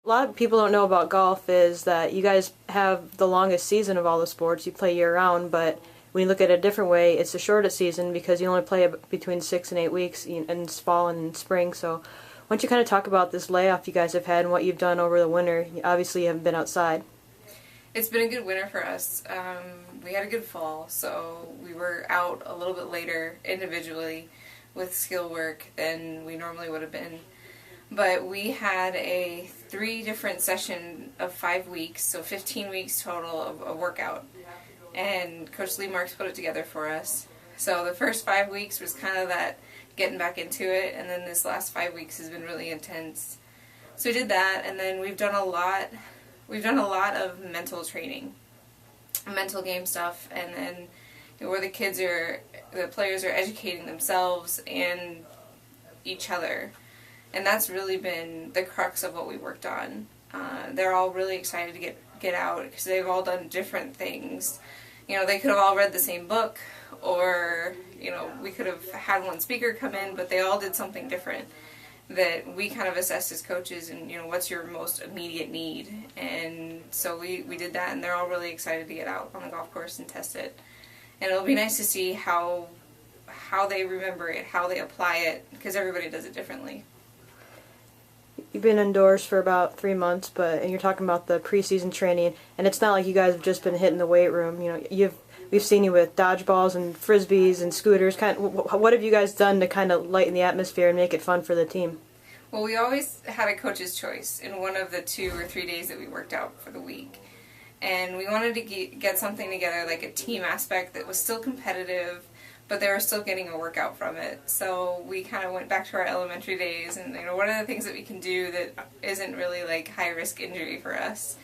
A lot of people don't know about golf is that you guys have the longest season of all the sports. You play year-round, but when you look at it a different way, it's the shortest season because you only play between 6 and 8 weeks in fall and spring. So why don't you kind of talk about this layoff you guys have had and what you've done over the winter? Obviously, you haven't been outside. It's been a good winter for us. We had a good fall, so we were out a little bit later individually with skill work than we normally would have been. But we had a 3 different session of 5 weeks, so 15 weeks total of a workout. And Coach Lee Marks put it together for us. So the first 5 weeks was kind of that getting back into it, and then this last 5 weeks has been really intense. So we did that, and then we've done a lot of mental training, mental game stuff, and then where the players are educating themselves and each other. And that's really been the crux of what we worked on. They're all really excited to get out because they've all done different things. They could have all read the same book, or, we could have had one speaker come in, but they all did something different that we kind of assessed as coaches and, what's your most immediate need. And so we did that, and they're all really excited to get out on the golf course and test it. And it'll be nice to see how they remember it, how they apply it, because everybody does it differently. You've been indoors for about 3 months, and you're talking about the preseason training, and it's not like you guys have just been hitting the weight room. We've seen you with dodgeballs and frisbees and scooters. What have you guys done to kind of lighten the atmosphere and make it fun for the team? Well, we always had a coach's choice in one of the 2 or 3 days that we worked out for the week. And we wanted to get something together, like a team aspect that was still competitive, but they were still getting a workout from it. So we kind of went back to our elementary days, and what are the things that we can do that isn't really like high risk injury for us.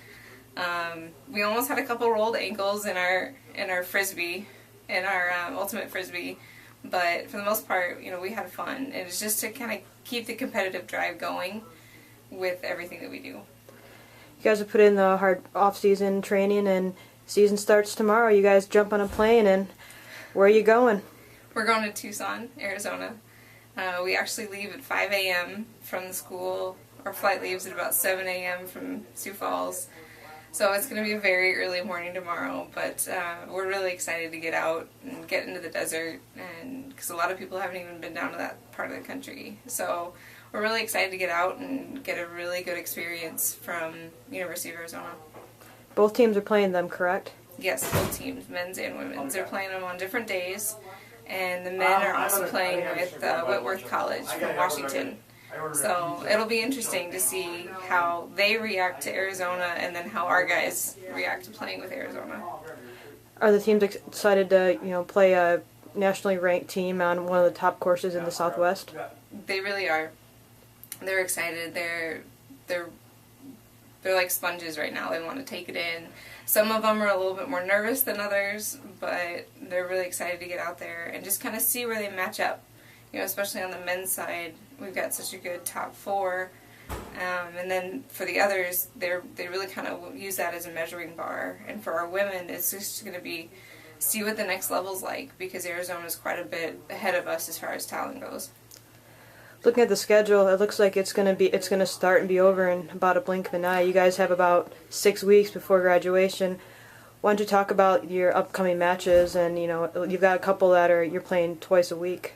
We almost had a couple rolled ankles in our frisbee, in our ultimate frisbee, but for the most part, we had fun. And it's just to kind of keep the competitive drive going with everything that we do. You guys have put in the hard off-season training, and season starts tomorrow. You guys jump on a plane, and where are you going? We're going to Tucson, Arizona. We actually leave at 5 a.m. from the school. Our flight leaves at about 7 a.m. from Sioux Falls. So it's going to be a very early morning tomorrow, but we're really excited to get out and get into the desert, and because a lot of people haven't even been down to that part of the country. So we're really excited to get out and get a really good experience from University of Arizona. Both teams are playing them, correct? Yes, both teams, men's and women's. They're playing them on different days, and the men are also playing with Whitworth College from Washington. So it'll be interesting to see how they react to Arizona and then how our guys react to playing with Arizona. Are the teams excited to play a nationally ranked team on one of the top courses in the Southwest? They really are. They're excited. They're like sponges right now. They want to take it in. Some of them are a little bit more nervous than others, but they're really excited to get out there and just kind of see where they match up. Especially on the men's side, we've got such a good top 4, and then for the others, they really kind of use that as a measuring bar. And for our women, it's just going to be see what the next level's like, because Arizona's quite a bit ahead of us as far as talent goes. Looking at the schedule, it looks like it's going to start and be over in about a blink of an eye. You guys have about 6 weeks before graduation. Why don't you talk about your upcoming matches? And you've got a couple that you're playing twice a week.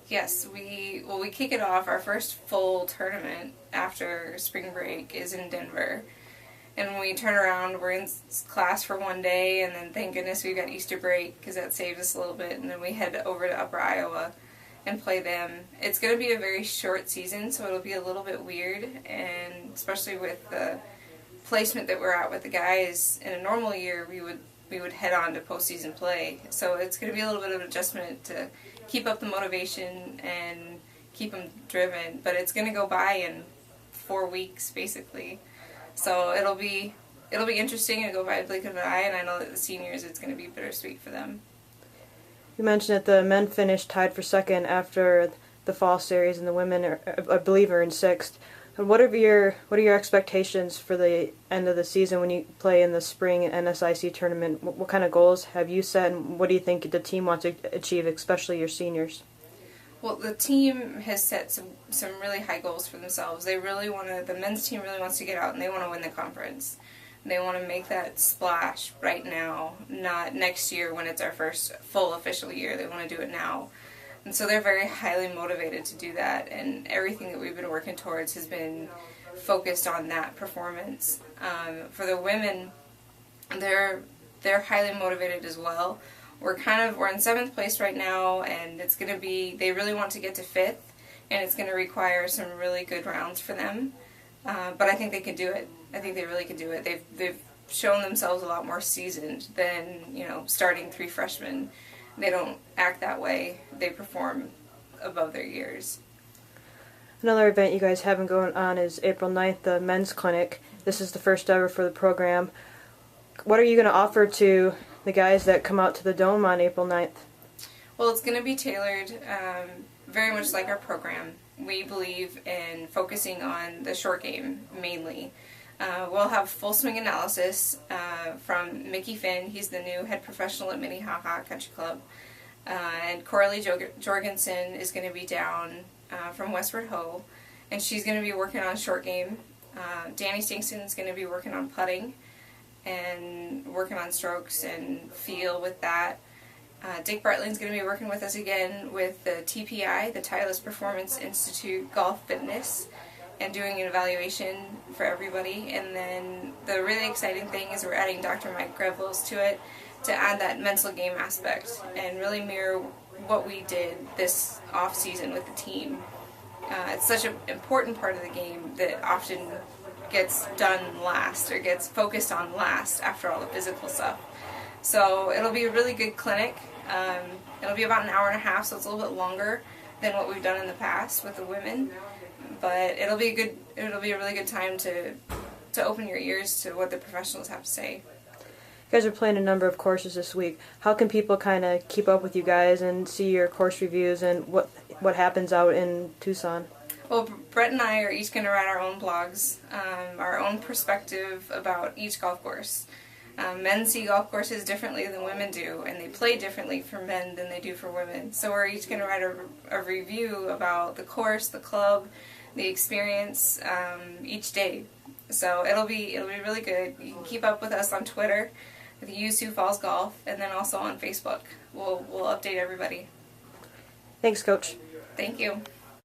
Yes, we kick it off. Our first full tournament after spring break is in Denver. And when we turn around, we're in class for 1 day, and then thank goodness we've got Easter break because that saved us a little bit. And then we head over to Upper Iowa and play them. It's going to be a very short season, so it'll be a little bit weird, and especially with the placement that we're at with the guys. In a normal year, we would head on to postseason play. So it's going to be a little bit of an adjustment to keep up the motivation and keep them driven. But it's going to go by in 4 weeks, basically. So it'll be interesting and go by a blink of an eye, and I know that the seniors, it's going to be bittersweet for them. You mentioned that the men finished tied for second after the fall series, and the women, I believe, are in sixth. What are your expectations for the end of the season when you play in the spring NSIC tournament? What kind of goals have you set, and what do you think the team wants to achieve, especially your seniors? Well, the team has set some really high goals for themselves. They really want to, the men's team really wants to get out and they want to win the conference. They want to make that splash right now, not next year when it's our first full official year. They want to do it now. And so they're very highly motivated to do that, and everything that we've been working towards has been focused on that performance. For the women, they're highly motivated as well. We're in 7th place right now, and it's going to be, they really want to get to 5th, and it's going to require some really good rounds for them. But I think they can do it. I think they really can do it. They've shown themselves a lot more seasoned than, starting 3 freshmen. They don't act that way. They perform above their years. Another event you guys have going on is April 9th, the men's clinic. This is the first ever for the program. What are you going to offer to the guys that come out to the Dome on April 9th? Well, it's going to be tailored very much like our program. We believe in focusing on the short game mainly. We'll have full swing analysis from Mickey Finn. He's the new head professional at Minnehaha Country Club. And Coralie Jorgensen is going to be down from Westward Ho, and she's going to be working on short game. Danny Stinkston is going to be working on putting and working on strokes and feel with that. Dick Bartlin's going to be working with us again with the TPI, the Titleist Performance Institute Golf Fitness, and doing an evaluation for everybody. And then the really exciting thing is we're adding Dr. Mike Grevels to it to add that mental game aspect and really mirror what we did this off season with the team. It's such an important part of the game that often gets done last or gets focused on last after all the physical stuff. So it'll be a really good clinic. It'll be about an hour and a half, so it's a little bit longer than what we've done in the past with the women. But it'll be a really good time to open your ears to what the professionals have to say. You guys are playing a number of courses this week. How can people kind of keep up with you guys and see your course reviews and what happens out in Tucson? Well, Brett and I are each going to write our own blogs, our own perspective about each golf course. Men see golf courses differently than women do, and they play differently for men than they do for women. So we're each going to write a review about the course, the club, the experience each day. So it'll be really good. You can keep up with us on Twitter with Sioux Falls Golf, and then also on Facebook. We'll update everybody. Thanks, Coach. Thank you.